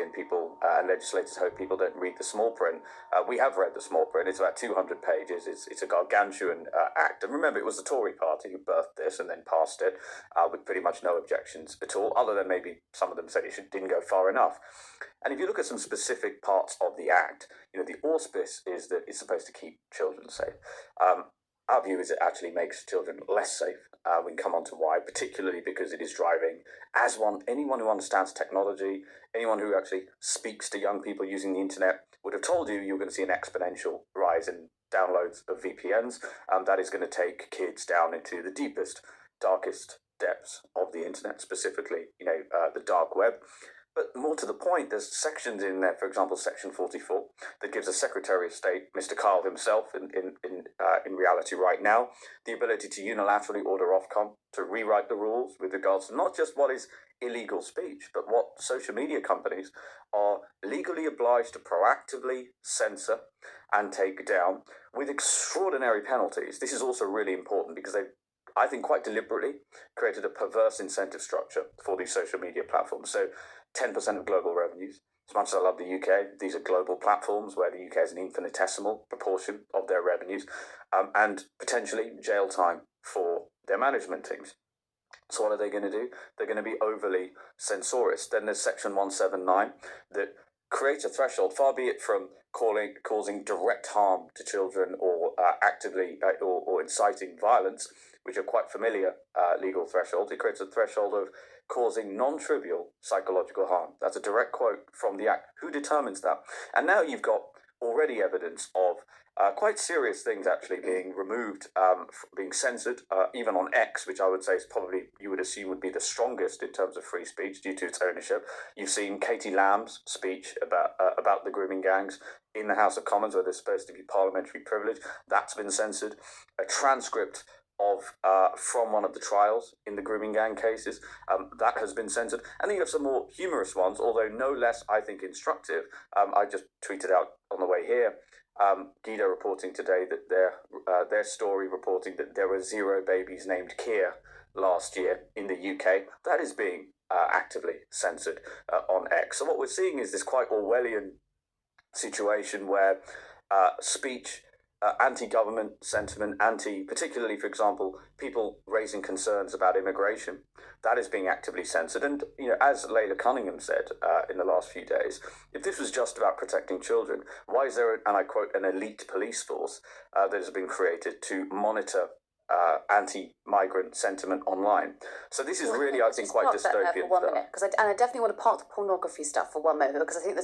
and people and legislators hope people don't read the small print. We have read the small print. It's about 200 pages. It's a gargantuan act. And remember, it was the Tory party who birthed this and then passed it with pretty much no objections at all, other than maybe some of them said it didn't go far enough. And if you look at some specific parts of the act, the auspice is that it's supposed to keep children safe. Our view is it actually makes children less safe. We can come on to why, particularly because it is driving, anyone who understands technology, anyone who actually speaks to young people using the internet would have told you you're going to see an exponential rise in downloads of VPNs. That is going to take kids down into the deepest, darkest depths of the internet, specifically, the dark web. But more to the point, there's sections in there, for example, Section 44, that gives the Secretary of State, Mr. Kyle himself, in reality right now, the ability to unilaterally order Ofcom to rewrite the rules with regards to not just what is illegal speech, but what social media companies are legally obliged to proactively censor and take down with extraordinary penalties. This is also really important because they've, I think, quite deliberately created a perverse incentive structure for these social media platforms. So 10% of global revenues. As much as I love the UK, these are global platforms where the UK is an infinitesimal proportion of their revenues, and potentially jail time for their management teams. So what are they going to do? They're going to be overly censorious. Then there's Section 179 that creates a threshold, far be it from causing direct harm to children or actively or inciting violence, which are quite familiar legal thresholds. It creates a threshold of causing non-trivial psychological harm. That's a direct quote from the Act. Who determines that? And now you've got already evidence of quite serious things actually being removed, being censored, even on X, which I would say is probably, you would assume, would be the strongest in terms of free speech due to its ownership. You've seen Katie Lamb's speech about the grooming gangs in the House of Commons, where there's supposed to be parliamentary privilege. That's been censored. A transcript of from one of the trials in the grooming gang cases, that has been censored. And then you have some more humorous ones, although no less, I think, instructive. I just tweeted out on the way here, Guido reporting today that their story reporting that there were 0 babies named Keir last year in the UK. That is being actively censored on X. So what we're seeing is this quite Orwellian situation where speech, anti-government sentiment, particularly, for example, people raising concerns about immigration, that is being actively censored. And, as Layla Cunningham said in the last few days, if this was just about protecting children, why is there, and I quote, an elite police force that has been created to monitor anti-migrant sentiment online? So this is really, I think, quite dystopian. For 1 minute, because I definitely want to park the pornography stuff for one moment, because I think there's